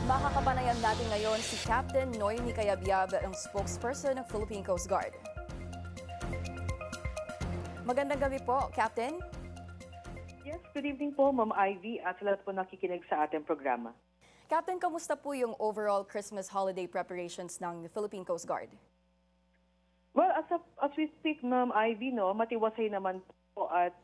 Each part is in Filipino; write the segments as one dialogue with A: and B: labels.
A: Makakapanayan natin ngayon si Captain Noemi Cayabyab, ang spokesperson ng Philippine Coast Guard. Magandang gabi po, Captain.
B: Yes, good evening po, Ma'am Ivy, at sa lahat po nakikinig sa ating programa.
A: Captain, kamusta po yung overall Christmas holiday preparations ng Philippine Coast Guard?
B: Well, as we speak, Ma'am Ivy, no, matiwasay naman po at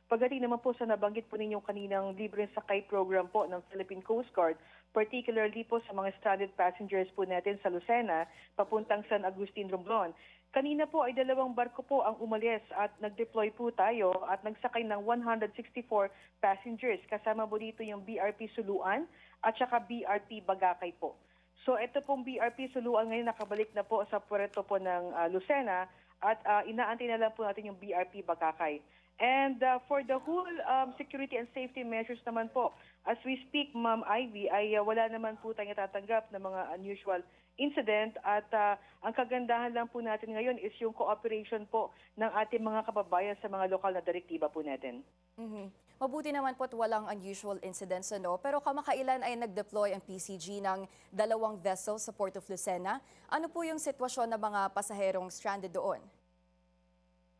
B: pagdating naman po sa nabanggit po ninyong kaninang libreng sakay program po ng Philippine Coast Guard, particularly po sa mga stranded passengers po natin sa Lucena, papuntang San Agustin, Romblon. Kanina po ay 2 barko po ang umalis at nag-deploy po tayo at nagsakay ng 164 passengers. Kasama po dito yung BRP Suluan at saka BRP Bagakay po. So ito pong BRP Suluan ngayon nakabalik na po sa puerto po ng Lucena at inaantay na lang po natin yung BRP Bagakay. And for the whole security and safety measures naman po, as we speak, Ma'am Ivy, ay wala naman po tayong tatanggap ng mga unusual incident at ang kagandahan lang po natin ngayon is yung cooperation po ng ating mga kababayan sa mga lokal na direktiba po natin.
A: Mabuti naman po at walang unusual incidents, ano? Pero kamakailan ay nag-deploy ang PCG ng 2 vessels sa Port of Lucena. Ano po yung sitwasyon ng mga pasaherong stranded doon?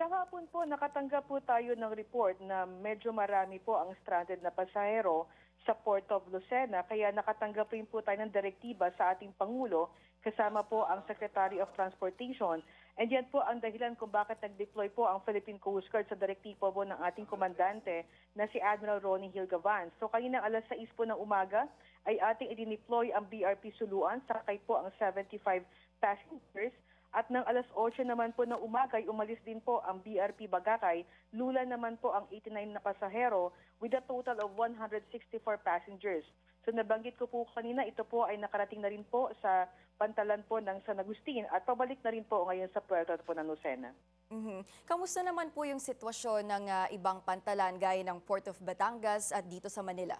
B: Kahapon po, nakatanggap po tayo ng report na medyo marami po ang stranded na pasahero sa Port of Lucena. Kaya nakatanggap rin po tayo ng direktiba sa ating Pangulo, kasama po ang Secretary of Transportation. And yan po ang dahilan kung bakit nag-deploy po ang Philippine Coast Guard sa direktiba po ng ating komandante na si Admiral Ronnie Hilgavan. So kanina alas 6 po ng umaga ay ating i-deploy ang BRP Suluan, sakay po ang 75 passengers. At ng alas 8 naman po ng umaga ay umalis din po ang BRP Bagakay. Lula naman po ang 89 na pasahero with a total of 164 passengers. So nabanggit ko po kanina, ito po ay nakarating na rin po sa pantalan po ng San Agustin at pabalik na rin po ngayon sa puerto po ng Lucena.
A: Kamusta naman po yung sitwasyon ng ibang pantalan gaya ng Port of Batangas at dito sa Manila?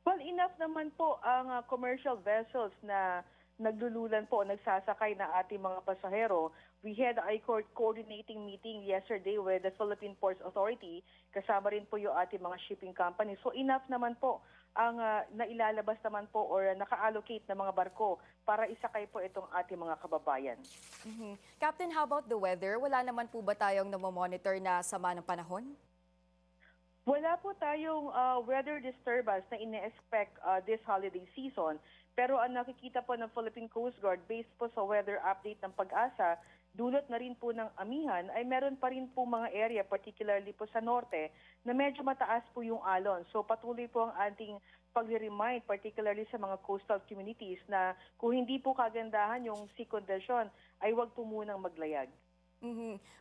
B: Well, enough naman po ang commercial vessels na naglululan po, nagsasakay na ating mga pasahero. We had a coordinating meeting yesterday with the Philippine Ports Authority. Kasama rin po yung ating mga shipping company. So enough naman po ang nailalabas naman po or naka-allocate na mga barko para isakay po itong ating mga kababayan.
A: Captain, how about the weather? Wala naman po ba tayong namomonitor na sama ng panahon?
B: Wala po tayong weather disturbance na ine-expect this holiday season. Pero ang nakikita po ng Philippine Coast Guard based po sa weather update ng Pag-asa, dulot na rin po ng amihan ay meron pa rin po mga area, particularly po sa norte, na medyo mataas po yung alon. So patuloy po ang ating pag-remind, particularly sa mga coastal communities, na kung hindi po kagandahan yung sea condition, ay wag po munang maglayag.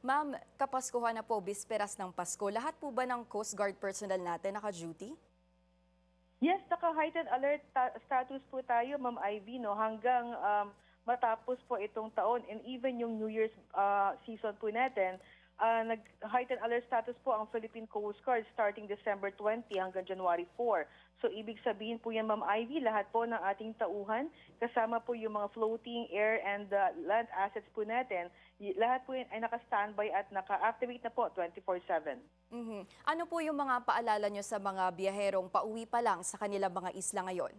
A: Ma'am, kapaskuhan na po, bisperas ng Pasko. Lahat po ba ng Coast Guard personnel natin naka-duty?
B: Yes, naka-heightened alert status po tayo, Ma'am Ivy, no, hanggang matapos po itong taon. And even yung New Year's season po natin, nag-heightened alert status po ang Philippine Coast Guard starting December 20 hanggang January 4. So ibig sabihin po yan, Ma'am Ivy, lahat po ng ating tauhan, kasama po yung mga floating, air, and land assets po natin, lahat po yan ay naka-standby at naka-activate na po 24/7.
A: Ano po yung mga paalala nyo sa mga biyaherong pauwi pa lang sa kanilang mga isla ngayon?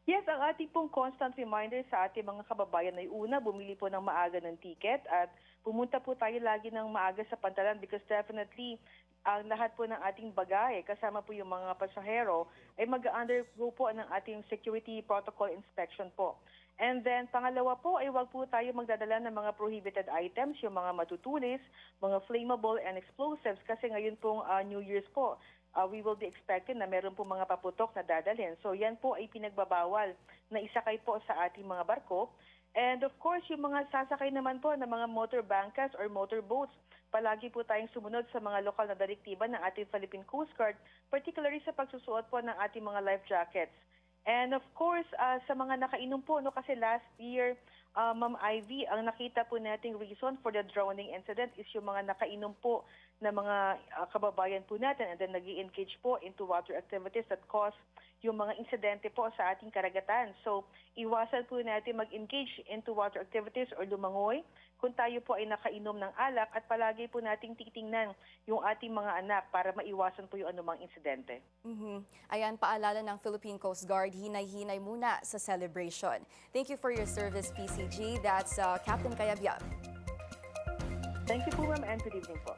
B: Yes, ang ating pong constant reminder sa ating mga kababayan ay una, bumili po ng maaga ng ticket at pumunta po tayo lagi ng maaga sa pantalan because definitely ang lahat po ng ating bagahe, kasama po yung mga pasahero, ay mag-undergo po ng ating security protocol inspection po. And then, pangalawa po ay wag po tayo magdadala ng mga prohibited items, yung mga matutulis, mga flammable and explosives kasi ngayon pong New Year's po, we will be expecting na meron po mga paputok na dadalhin. So yan po ay pinagbabawal na isakay po sa ating mga barko. And of course, yung mga sasakay naman po ng mga motor bangkas or motor boats, palagi po tayong sumunod sa mga lokal na direktiba ng ating Philippine Coast Guard, particularly sa pagsusuot po ng ating mga life jackets. And of course, sa mga nakainom po, no, kasi last year, Ma'am Ivy, ang nakita po nating reason for the drowning incident is yung mga nakainom po na mga kababayan po natin and then nag-engage po into water activities that cause yung mga insidente po sa ating karagatan. So, iwasan po natin mag-engage into water activities or lumangoy kung tayo po ay nakainom ng alak at palagi po nating titingnan yung ating mga anak para maiwasan po yung anumang insidente.
A: Ayan, paalala ng Philippine Coast Guard, hinay-hinay muna sa celebration. Thank you for your service, PCG. That's Captain Kayabyab.
B: Thank you po, ma'am, and good evening po.